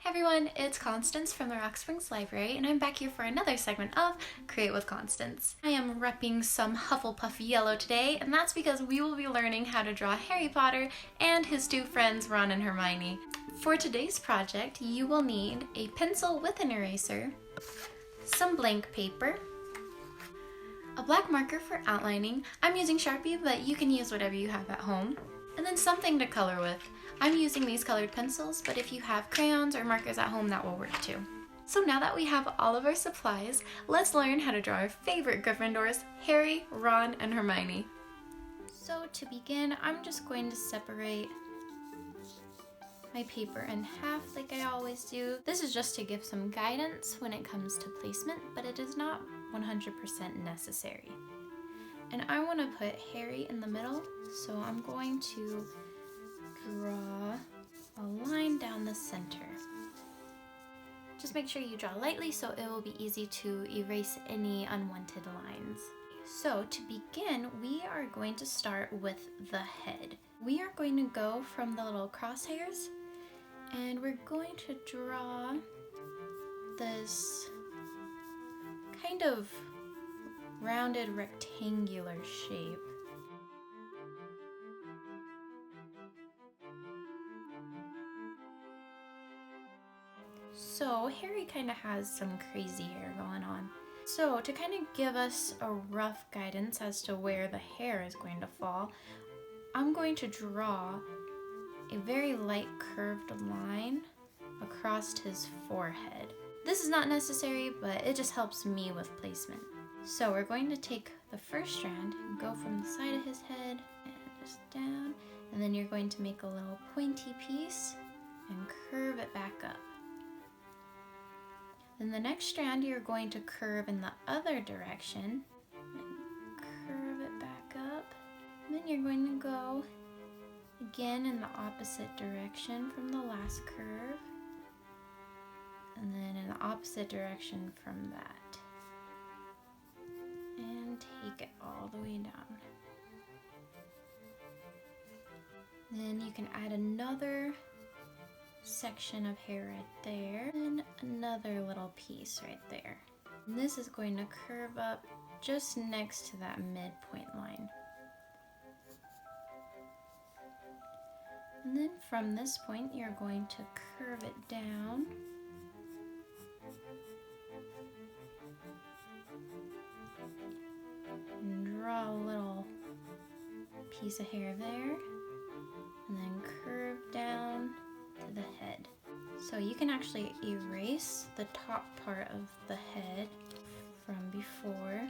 everyone, it's Konstanz from the Rock Springs Library, and I'm back here for another segment of Create with Konstanz. I am repping some Hufflepuff yellow today, and that's because we will be learning how to draw Harry Potter and his two friends, Ron and Hermione. For today's project, you will need a pencil with an eraser, some blank paper, a black marker for outlining. I'm using Sharpie, but you can use whatever you have at home, and then something to color with. I'm using these colored pencils, but if you have crayons or markers at home, that will work too. So now that we have all of our supplies, let's learn how to draw our favorite Gryffindors, Harry, Ron, and Hermione. So to begin, I'm just going to separate my paper in half like I always do. This is just to give some guidance when it comes to placement, but it is not 100% necessary. And I want to put Harry in the middle, so I'm going to draw a line down the center. Just make sure you draw lightly so it will be easy to erase any unwanted lines. So to begin, we are going to start with the head. We are going to go from the little crosshairs and we're going to draw this kind of rounded rectangular shape. So Harry kind of has some crazy hair going on. So to kind of give us a rough guidance as to where the hair is going to fall, I'm going to draw a very light curved line across his forehead. This is not necessary, but it just helps me with placement. So we're going to take the first strand and go from the side of his head and just down, and then you're going to make a little pointy piece and curve it back up. Then the next strand you're going to curve in the other direction and curve it back up. And then you're going to go again in the opposite direction from the last curve, and then in the opposite direction from that. And take it all the way down. Then you can add another section of hair right there and another little piece right there. And this is going to curve up just next to that midpoint line. And then from this point you're going to curve it down and draw a little piece of hair there and then curve down to the head. So you can actually erase the top part of the head from before,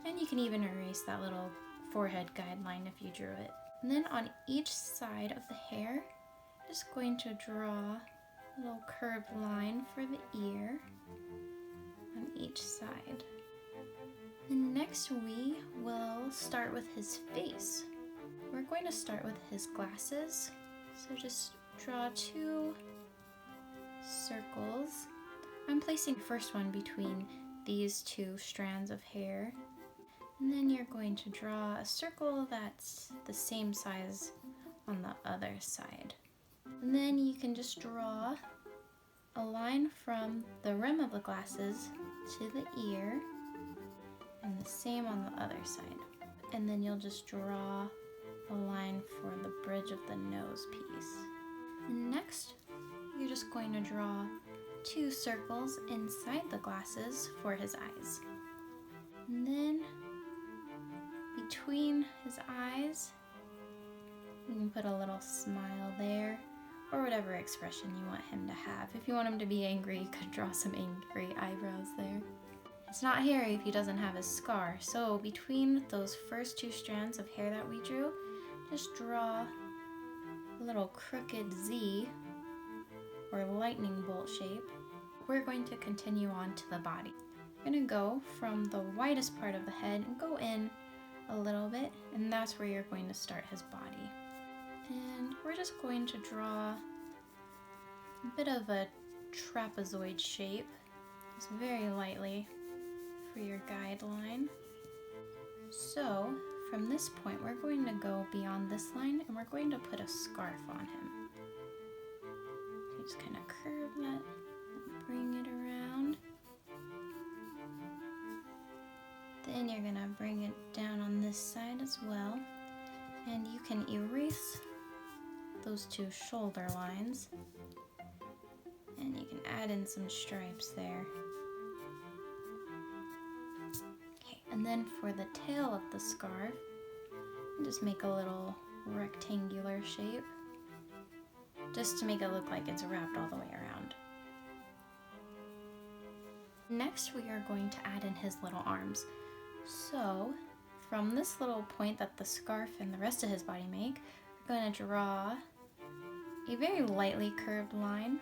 and you can even erase that little forehead guideline if you drew it. And then on each side of the hair, just going to draw a little curved line for the ear on each side. And next we will start with his face. We're going to start with his glasses, so just draw two circles. I'm placing the first one between these two strands of hair, and then you're going to draw a circle that's the same size on the other side. And then you can just draw a line from the rim of the glasses to the ear, and the same on the other side. And then you'll just draw a line for the bridge of the nose piece. And next, you're just going to draw two circles inside the glasses for his eyes. And then between his eyes, you can put a little smile there, or whatever expression you want him to have. If you want him to be angry, you could draw some angry eyebrows there. It's not Harry if he doesn't have his scar, so between those first two strands of hair that we drew, just draw a little crooked Z or lightning bolt shape. We're going to continue on to the body. We're going to go from the widest part of the head and go in a little bit, and that's where you're going to start his body. And we're just going to draw a bit of a trapezoid shape, just very lightly for your guideline. So from this point we're going to go beyond this line and we're going to put a scarf on him. You just kind of curve that then you're gonna bring it down on this side as well. And you can erase those two shoulder lines. And you can add in some stripes there. Okay, and then for the tail of the scarf, just make a little rectangular shape, just to make it look like it's wrapped all the way around. Next, we are going to add in his little arms. So, from this little point that the scarf and the rest of his body make, we're going to draw a very lightly curved line.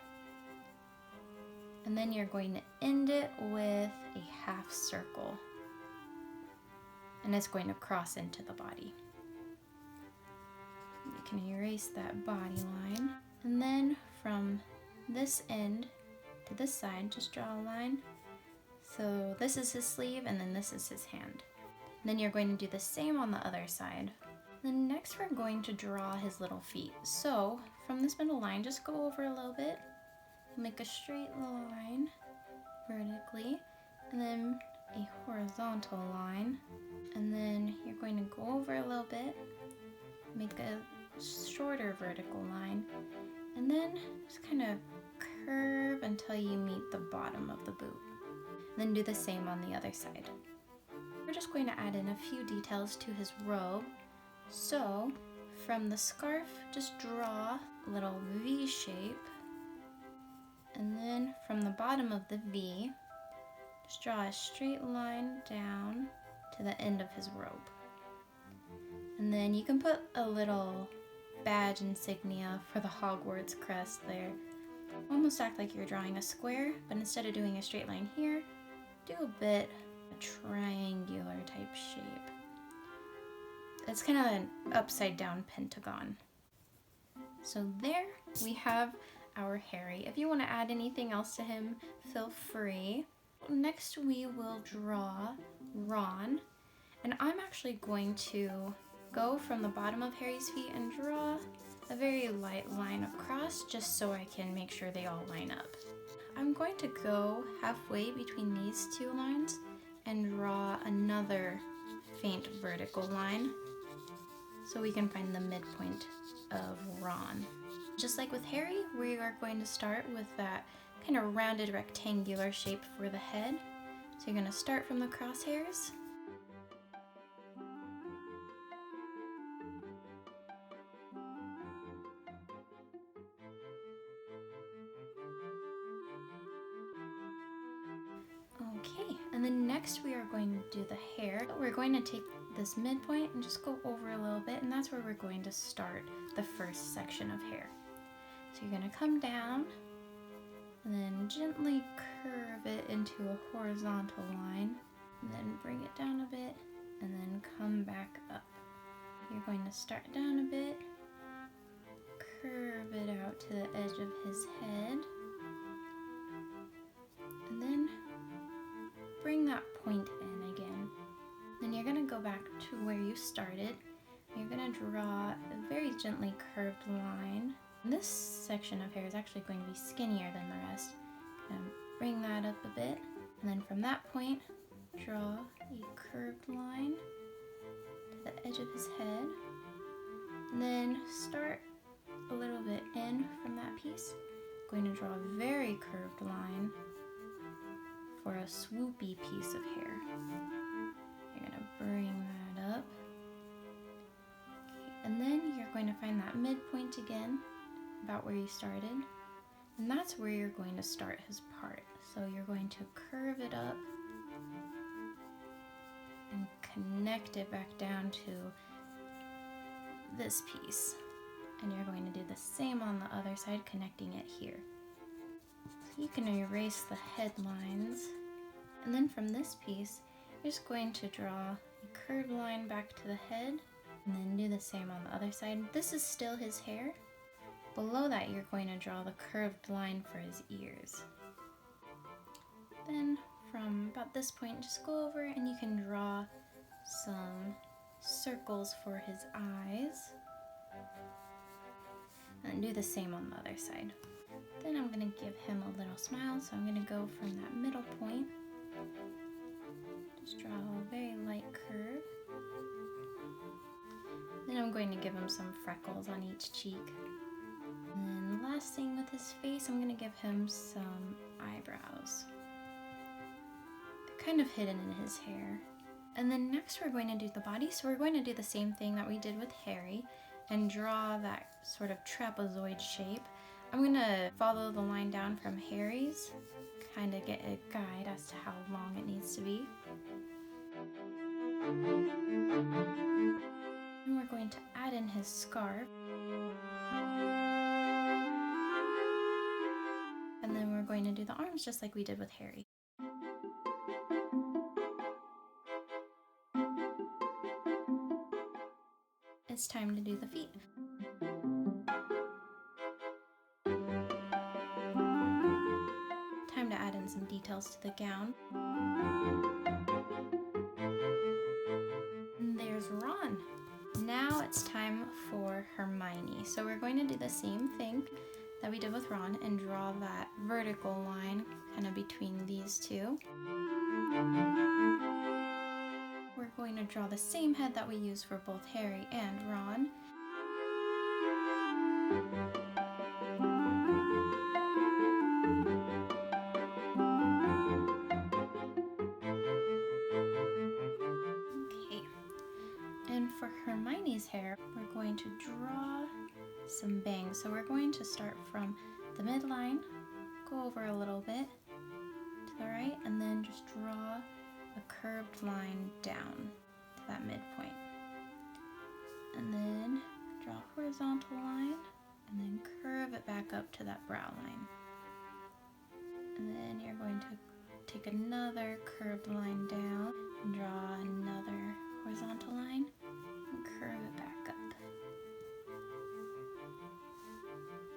And then you're going to end it with a half circle. And it's going to cross into the body. You can erase that body line. And then from this end to this side, just draw a line. So this is his sleeve and then this is his hand. Then you're going to do the same on the other side. Then next we're going to draw his little feet. So from this middle line, just go over a little bit. Make a straight line vertically, and then a horizontal line. And then you're going to go over a little bit, make a shorter vertical line, and then just kind of curve until you meet the bottom of the boot. And then do the same on the other side. We're just going to add in a few details to his robe. So from the scarf, just draw a little V shape. And then from the bottom of the V, just draw a straight line down to the end of his robe. And then you can put a little badge insignia for the Hogwarts crest there. Almost act like you're drawing a square, but instead of doing a straight line here, do a bit a triangular type shape. It's kind of an upside down pentagon. So there we have our Harry. If you want to add anything else to him, feel free. Next we will draw Ron, and I'm actually going to go from the bottom of Harry's feet and draw a very light line across just so I can make sure they all line up. I'm going to go halfway between these two lines and draw another faint vertical line so we can find the midpoint of Ron. Just like with Harry, we are going to start with that kind of rounded rectangular shape for the head. So you're going to start from the crosshairs. Okay, and then next we are going to do the hair. We're going to take this midpoint and just go over a little bit, and that's where we're going to start the first section of hair. So you're going to come down and then gently curve it into a horizontal line, and then bring it down a bit and then come back up. You're going to start down a bit, curve it out to the edge of his head, and then bring that point in again. Then you're going to go back to where you started. You're going to draw a very gently curved line. This section of hair is actually going to be skinnier than the rest. Bring that up a bit, and then from that point, draw a curved line to the edge of his head, and then start a little bit in from that piece. Going to draw a very curved line for a swoopy piece of hair. You're going to bring that up. Okay, and then you're going to find that midpoint again, about where you started, and that's where you're going to start his part. So you're going to curve it up and connect it back down to this piece, and you're going to do the same on the other side, connecting it here. So you can erase the headlines, and then from this piece you're just going to draw a curved line back to the head, and then do the same on the other side. This is still his hair. Below that, you're going to draw the curved line for his ears. Then from about this point, just go over and you can draw some circles for his eyes. And do the same on the other side. Then I'm going to give him a little smile, so I'm going to go from that middle point Just draw a very light curve. Then I'm going to give him some freckles on each cheek. And then last thing with his face, I'm going to give him some eyebrows. They're kind of hidden in his hair. And then next we're going to do the body. So we're going to do the same thing that we did with Harry and draw that sort of trapezoid shape. I'm going to follow the line down from Harry's, kind of get a guide as to how long it needs to be. And we're going to add in his scarf. And then we're going to do the arms just like we did with Harry. It's time to do the feet. Time to add in some details to the gown. And there's Ron. Now it's time for Hermione. So we're going to do the same thing that we did with Ron and draw that vertical line kind of between these two. We're going to draw the same head that we used for both Harry and Ron. Okay, and for Hermione's hair, we're going to draw some bangs. So we're going to start from the midline, go over a little bit to the right, and then just draw a curved line down to that midpoint. And then draw a horizontal line, and then curve it back up to that brow line. And then you're going to take another curved line down and draw another horizontal line and curve it back up.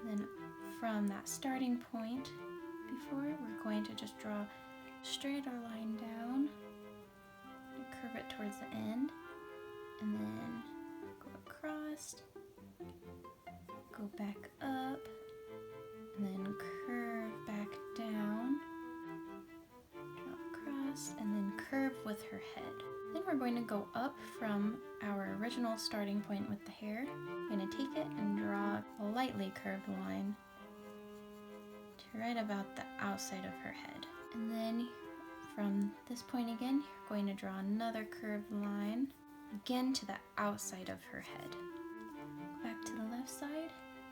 And then from that starting point before, we're going to just draw a straighter line down and curve it towards the end, and then go across, go back up, and then curve back down, draw across, and then curve with her head. Then we're going to go up from our original starting point with the hair. We're going to take it and draw a lightly curved line to right about the outside of her head. And then from this point again, you're going to draw another curved line again to the outside of her head. Back to the left side,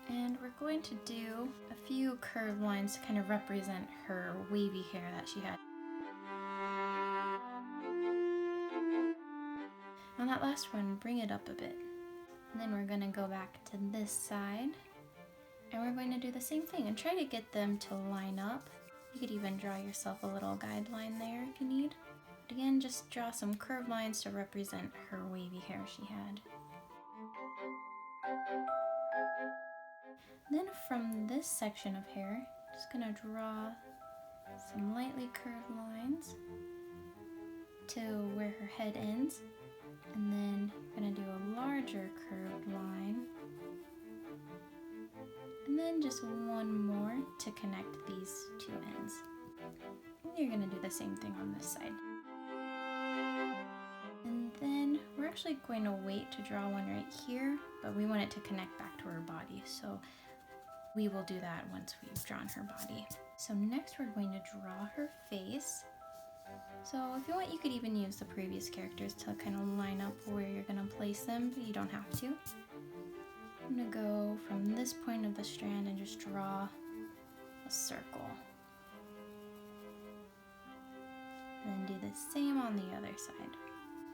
and we're going to do a few curved lines to kind of represent her wavy hair that she had. On that last one, bring it up a bit. And then we're going to go back to this side, and we're going to do the same thing and try to get them to line up. You could even draw yourself a little guideline there if you need. But again, just draw some curved lines to represent her wavy hair she had. Then from this section of hair, just going to draw some lightly curved lines to where her head ends. And then I'm going to do a larger curved line. And then just one more to connect these two ends. And you're going to do the same thing on this side. And then we're actually going to wait to draw one right here, but we want it to connect back to her body. So we will do that once we've drawn her body. So next we're going to draw her face. So if you want, you could even use the previous characters to kind of line up where you're going to place them, but you don't have to. I'm going to go from this point of the strand and just draw a circle. And then do the same on the other side.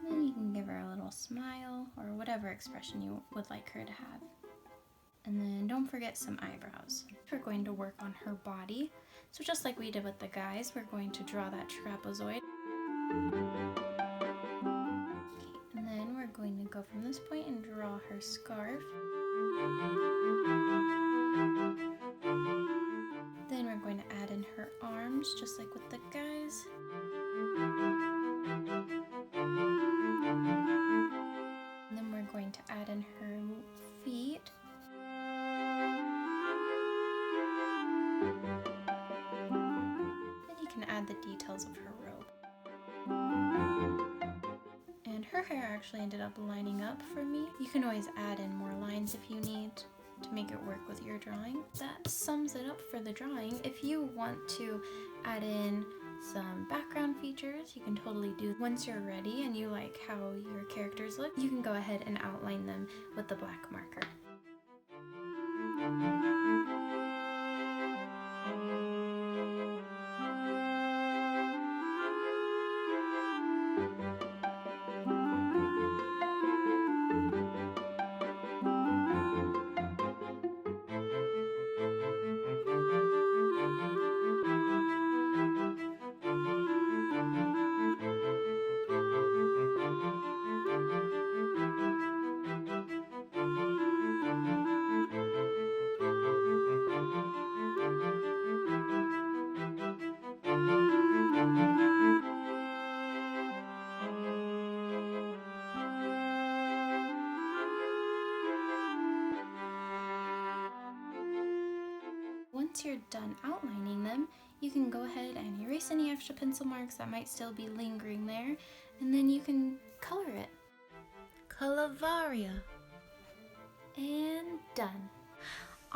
And then you can give her a little smile or whatever expression you would like her to have. And then don't forget some eyebrows. We're going to work on her body. So just like we did with the guys, we're going to draw that trapezoid. Okay, and then we're going to go from this point and draw her scarf. Then we're going to add in her arms, just like with the guys. And then we're going to add in her feet. Then you can add the details of her robe. actually ended up lining up for me. You can always add in more lines if you need to make it work with your drawing. That sums it up for the drawing. If you want to add in some background features, you can totally do. Once you're ready and you like how your characters look, you can go ahead and outline them with the black marker. Once you're done outlining them, you can go ahead and erase any extra pencil marks that might still be lingering there, and then you can color it. Calavaria. And done.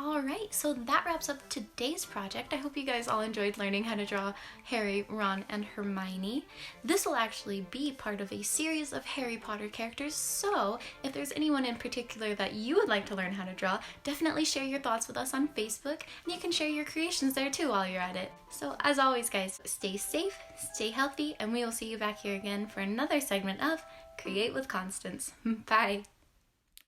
Alright, so that wraps up today's project. I hope you guys all enjoyed learning how to draw Harry, Ron, and Hermione. This will actually be part of a series of Harry Potter characters, so if there's anyone in particular that you would like to learn how to draw, definitely share your thoughts with us on Facebook, and you can share your creations there too while you're at it. So as always guys, stay safe, stay healthy, and we will see you back here again for another segment of Create with Konstanz. Bye!